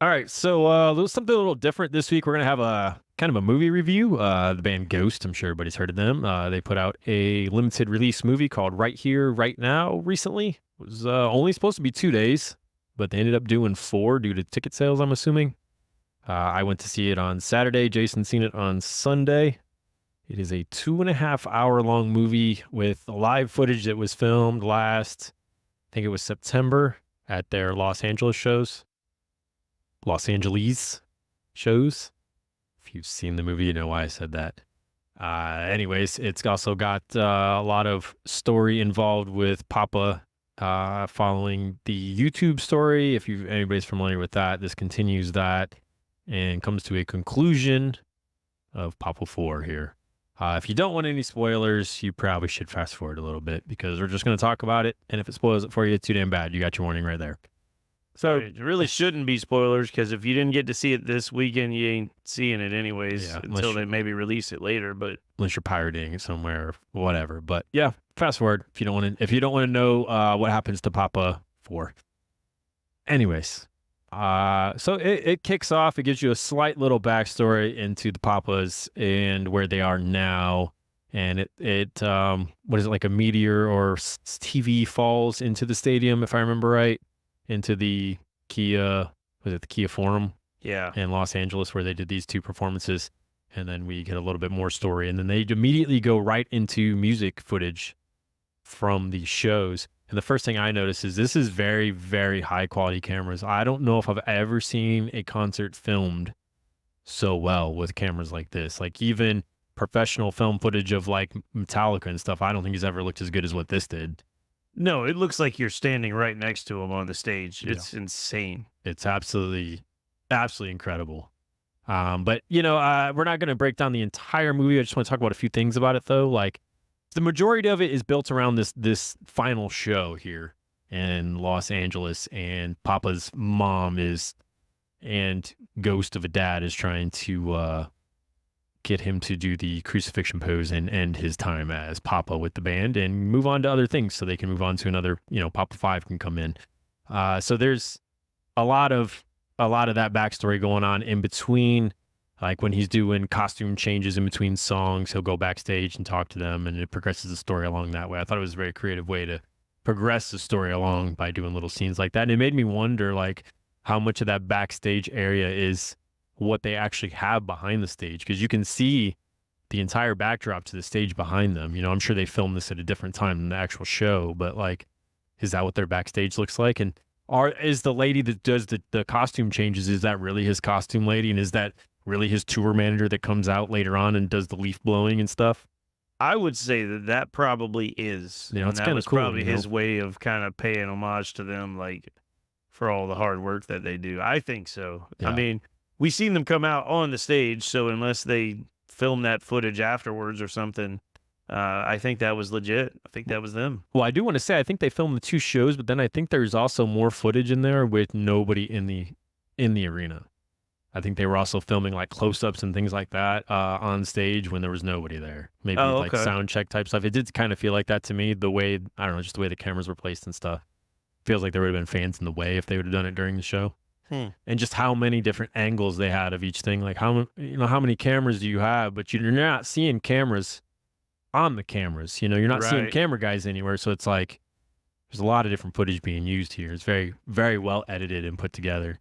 All right, so there's something a little different this week. We're gonna have a kind of a movie review. The band Ghost, I'm sure everybody's heard of them. They put out a limited release movie called Right Here, Right Now recently. It was only supposed to be 2 days, but they ended up doing four due to ticket sales, I'm assuming. I went to see it on Saturday. Jason seen it on Sunday. It is a 2.5 hour long movie with live footage that was filmed last, I think it was September at their Los Angeles shows. If you've seen the movie, you know why I said that. Anyways, it's also got a lot of story involved with Papa following the YouTube story. If anybody's familiar with that, this continues that and comes to a conclusion of Papa 4 here. If you don't want any spoilers, you probably should fast forward a little bit because we're just going to talk about it. And if it spoils it for you, it's too damn bad. You got your warning right there. So, Right. It really shouldn't be spoilers because if you didn't get to see it this weekend, you ain't seeing it anyways yeah, until they maybe release it later. But unless you're pirating it somewhere or whatever. But yeah, fast forward if you don't want to know what happens to Papa 4. Anyways, so it kicks off. It gives you a slight little backstory into the Papas and where they are now. And it what is it, like a meteor or TV falls into the stadium, if I remember right, into the Kia, was it the Kia Forum yeah, in Los Angeles where they did these two performances. And then we get a little bit more story. And then they immediately go right into music footage from the shows. And the first thing I notice is this is very, very high quality cameras. I don't know if I've ever seen a concert filmed so well with cameras like this. Like even professional film footage of like Metallica and stuff, I don't think has ever looked as good as what this did. no, it looks like you're standing right next to him on the stage. Yeah. It's insane. It's absolutely, absolutely incredible. But we're not going to break down the entire movie. I just want to talk about a few things about it though. Like the majority of it is built around this final show here in Los Angeles, and Papa's mom and ghost of a dad is trying to get him to do the crucifixion pose and end his time as Papa with the band and move on to other things so they can move on to another, Papa 5 can come in. So there's a lot of that backstory going on in between. Like when he's doing costume changes in between songs, he'll go backstage and talk to them, and it progresses the story along that way. I thought it was a very creative way to progress the story along by doing little scenes like that. And it made me wonder, like, how much of that backstage area is what they actually have behind the stage, because you can see the entire backdrop to the stage behind them. I'm sure they filmed this at a different time than the actual show, but like, is that what their backstage looks like? And is the lady that does the costume changes, is that really his costume lady? And is that really his tour manager that comes out later on and does the leaf blowing and stuff? I would say that probably is. It's that kind of was cool. probably his way of kind of paying homage to them, like for all the hard work that they do. I think so. I Yeah. mean, we seen them come out on the stage, so unless they film that footage afterwards or something, I think that was legit. I think that was them. Well, I do want to say I think they filmed the two shows, but then I think there's also more footage in there with nobody in the arena. I think they were also filming like close-ups and things like that on stage when there was nobody there. Maybe Oh, like okay. sound check type stuff. It did kind of feel like that to me. The way, I don't know, just the way the cameras were placed and stuff. Feels like there would have been fans in the way if they would have done it during the show. And just how many different angles they had of each thing. Like how many cameras do you have? But you're not seeing cameras on the cameras. You're not seeing Right. camera guys anywhere. So it's like there's a lot of different footage being used here. It's very, very well edited and put together.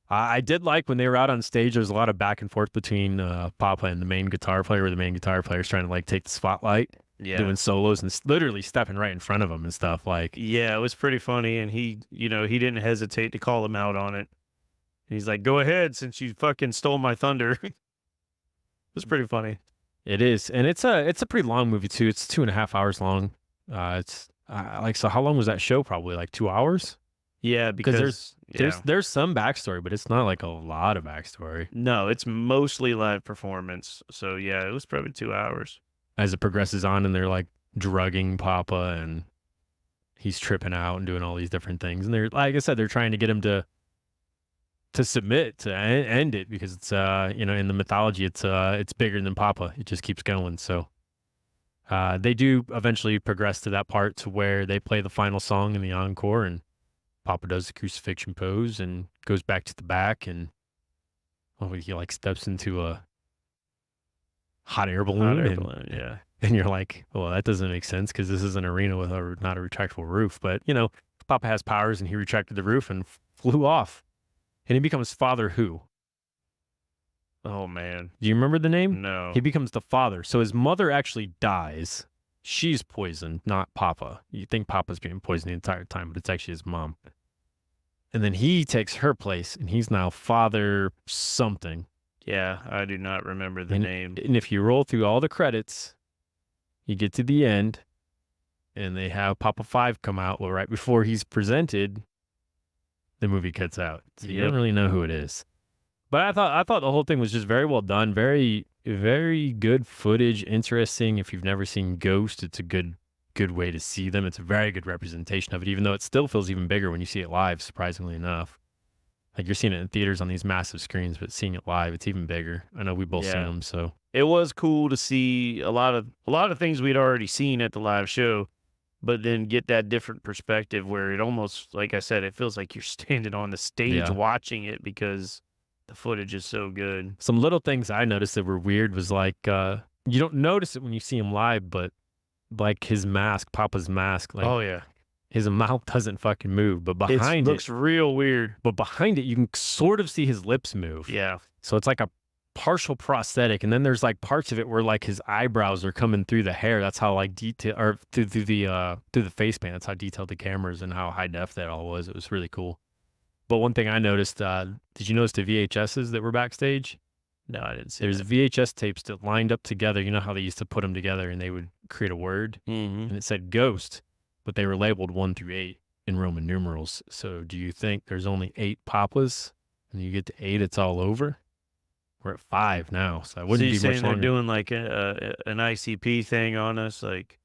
I did like when they were out on stage, there was a lot of back and forth between Papa and the main guitar player, where the main guitar player is trying to like take the spotlight, Yeah. doing solos and literally stepping right in front of him and stuff. Like, Yeah, it was pretty funny, and he didn't hesitate to call him out on it. He's like, "Go ahead, since you fucking stole my thunder." It was pretty funny. it is, and it's a pretty long movie too. It's 2.5 hours long. It's like, so how long was that show? Probably like 2 hours. Yeah, because There's some backstory, but it's not like a lot of backstory. no, it's mostly live performance. So yeah, it was probably 2 hours. As it progresses on, and they're like drugging Papa, and he's tripping out and doing all these different things, and they're, like I said, they're trying to get him to submit to end it because it's in the mythology it's bigger than Papa. It just keeps going. So they do eventually progress to that part to where they play the final song in the encore, and Papa does the crucifixion pose and goes back to the back, and he like steps into a hot air balloon, Hot air and balloon, yeah. and you're like, well, that doesn't make sense because this is an arena with not a retractable roof. But Papa has powers, and he retracted the roof and flew off, and he becomes Father Who. Oh man, Do you remember the name? no. He becomes the father. So his mother actually dies. She's poisoned, not Papa. You think Papa's being poisoned the entire time, but it's actually his mom. And then he takes her place, and he's now Father something. Yeah, I do not remember the name. And if you roll through all the credits, you get to the end, and they have Papa 5 come out. Well, right before he's presented, the movie cuts out. So you don't really know who it is. But I thought the whole thing was just very well done, very, very good footage, interesting. If you've never seen Ghost, it's a good way to see them. It's a very good representation of it, even though it still feels even bigger when you see it live, surprisingly enough. Like you're seeing it in theaters on these massive screens, but seeing it live, it's even bigger. I know we both seen them, so it was cool to see a lot of things we'd already seen at the live show, but then get that different perspective where it almost, like I said, it feels like you're standing on the stage watching it because the footage is so good. Some little things I noticed that were weird was like, you don't notice it when you see him live, but like his mask, Papa's mask, like, oh yeah, his mouth doesn't fucking move, but behind it looks real weird. But behind it, you can sort of see his lips move. Yeah. So it's like a partial prosthetic, and then there's like parts of it where like his eyebrows are coming through the hair. That's how like detail, or through the face paint. That's how detailed the cameras and how high def that all was. It was really cool. But one thing I noticed, did you notice the VHSs that were backstage? No, I didn't see There's that. VHS tapes that lined up together. You know how they used to put them together and they would create a word? Mm-hmm. And it said Ghost, but they were labeled 1 through 8 in Roman numerals. So do you think there's only 8 Papas? And you get to 8, it's all over? We're at 5 now, so I wouldn't be much longer. They're doing like an ICP thing on us, like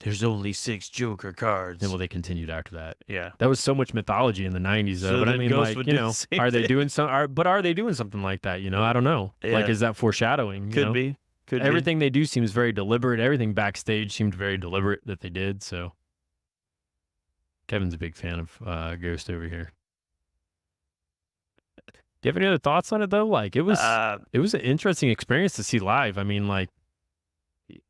there's only 6 Joker cards. And well, they continued after that. Yeah, that was so much mythology in the 90s, though. So but I mean, Ghost like, are they doing are they doing something like that? I don't know. Yeah. Like, is that foreshadowing? Could be. Everything they do seems very deliberate. Everything backstage seemed very deliberate that they did. So Kevin's a big fan of Ghost over here. Do you have any other thoughts on it though? Like, it was an interesting experience to see live. I mean, like,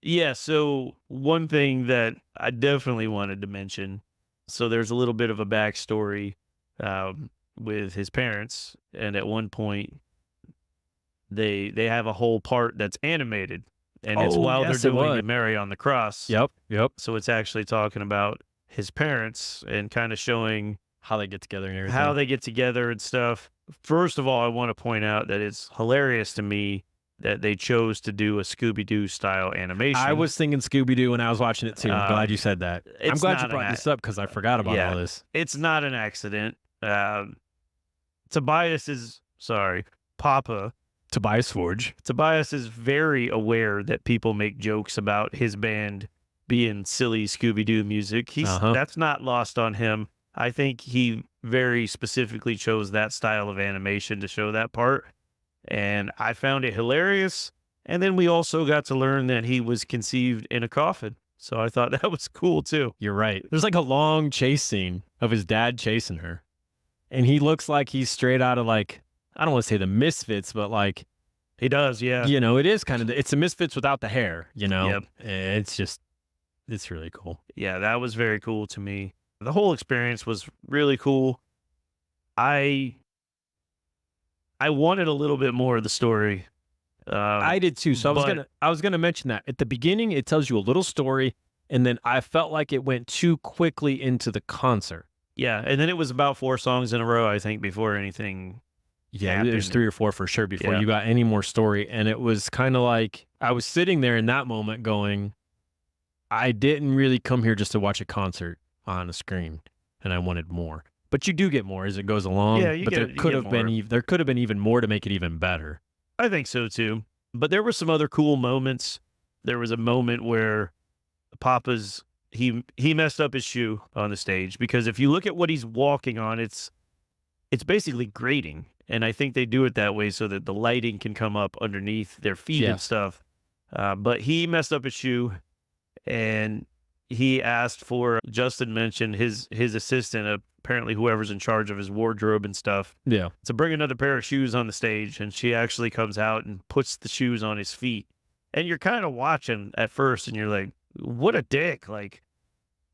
yeah. So one thing that I definitely wanted to mention. So there's a little bit of a backstory with his parents, and at one point they have a whole part that's animated, and it's while they're doing Mary on the Cross. Yep. So it's actually talking about his parents and kind of showing how they get together and everything. How they get together and stuff. First of all, I want to point out that it's hilarious to me that they chose to do a Scooby-Doo style animation. I was thinking Scooby-Doo when I was watching it too. I'm glad you said that. I'm glad you brought this up because I forgot about all this. It's not an accident. Tobias is very aware that people make jokes about his band being silly Scooby-Doo music. That's not lost on him. I think he very specifically chose that style of animation to show that part. And I found it hilarious. And then we also got to learn that he was conceived in a coffin. So I thought that was cool too. You're right. There's like a long chase scene of his dad chasing her. And he looks like he's straight out of like, I don't want to say the Misfits, but like. He does, yeah. It is kind of, it's the Misfits without the hair, Yep. It's really cool. Yeah, that was very cool to me. The whole experience was really cool. I wanted a little bit more of the story. I did too. So I was gonna mention that at the beginning, it tells you a little story, and then I felt like it went too quickly into the concert. Yeah, and then it was about 4 songs in a row, I think, before anything. Yeah, there's 3 or 4 for sure before you got any more story, and it was kind of like I was sitting there in that moment going, I didn't really come here just to watch a concert on a screen, and I wanted more. But you do get more as it goes along. Yeah, there could have been even more to make it even better. I think so too. But there were some other cool moments. There was a moment where Papa's he messed up his shoe on the stage, because if you look at what he's walking on, it's basically grating, and I think they do it that way so that the lighting can come up underneath their feet and stuff. But he messed up his shoe, and he asked for, Justin mentioned his assistant, a apparently whoever's in charge of his wardrobe and stuff Yeah. to bring another pair of shoes on the stage. And she actually comes out and puts the shoes on his feet. And you're kind of watching at first and you're like, what a dick. Like,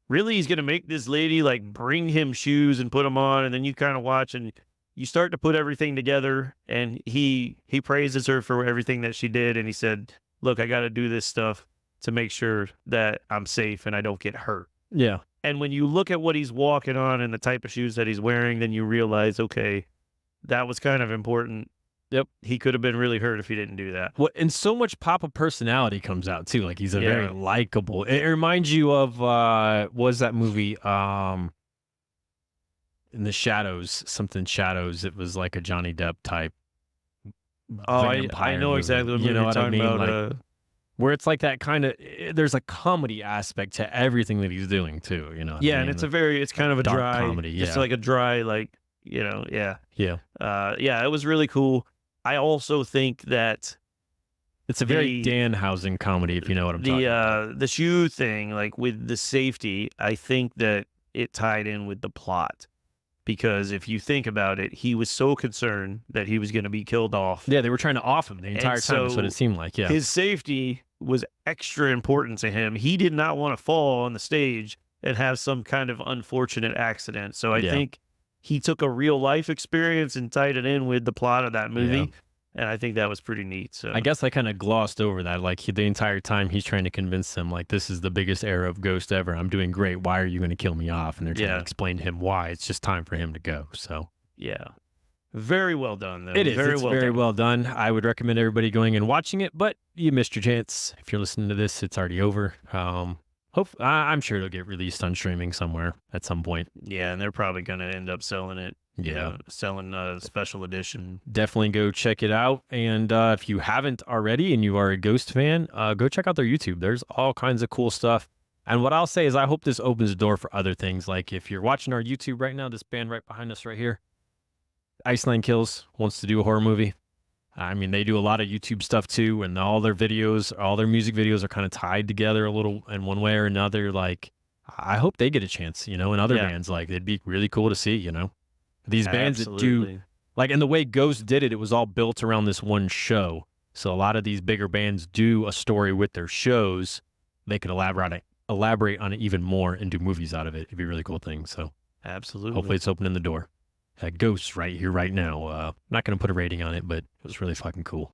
really? He's going to make this lady like bring him shoes and put them on. And then you kind of watch and you start to put everything together. And he praises her for everything that she did. And he said, look, I got to do this stuff to make sure that I'm safe and I don't get hurt. Yeah. And when you look at what he's walking on and the type of shoes that he's wearing, then you realize, okay, that was kind of important. Yep. He could have been really hurt if he didn't do that. Well, and so much Papa personality comes out too. Like he's a very likable. It reminds you of what was that movie? In the Shadows, something Shadows. It was like a Johnny Depp type. Oh, I know exactly what movie you're talking about. Like, where it's like that kind of, there's a comedy aspect to everything that he's doing too. You know. Yeah, and it's kind of a dark dry comedy. Yeah. It's like a dry, like, you know, yeah. Yeah. Yeah, it was really cool. I also think that it's a very Danhausen comedy, if you know what I'm talking about. The shoe thing, like with the safety, I think that it tied in with the plot. Because if you think about it, he was so concerned that he was going to be killed off. Yeah, they were trying to off him the entire time. That's what it seemed like. Yeah, his safety was extra important to him. He did not want to fall on the stage and have some kind of unfortunate accident. So I think he took a real life experience and tied it in with the plot of that movie. Yeah. And I think that was pretty neat. So I guess I kind of glossed over that. Like the entire time he's trying to convince them, like, this is the biggest era of Ghost ever. I'm doing great. Why are you going to kill me off? And they're trying to explain to him why. It's just time for him to go. So yeah, very well done though. It is. It's very well done. I would recommend everybody going and watching it, but you missed your chance. If you're listening to this, it's already over. I'm sure it'll get released on streaming somewhere at some point. Yeah, and they're probably going to end up selling it. Yeah, selling a special edition. Definitely go check it out. And if you haven't already and you are a Ghost fan, go check out their YouTube. There's all kinds of cool stuff. And what I'll say is I hope this opens the door for other things. Like if you're watching our YouTube right now, this band right behind us right here, Iceland Kills, wants to do a horror movie. I mean, they do a lot of YouTube stuff too, and all their videos, all their music videos are kind of tied together a little in one way or another. Like, I hope they get a chance, you know, and other bands, like, it'd be really cool to see, you know. These bands that do, like, and the way Ghost did it, it was all built around this one show. So a lot of these bigger bands do a story with their shows. They could elaborate on it even more and do movies out of it. It'd be a really cool thing. So absolutely, hopefully it's opening the door. Ghost right here, right now. Not going to put a rating on it, but it was really fucking cool.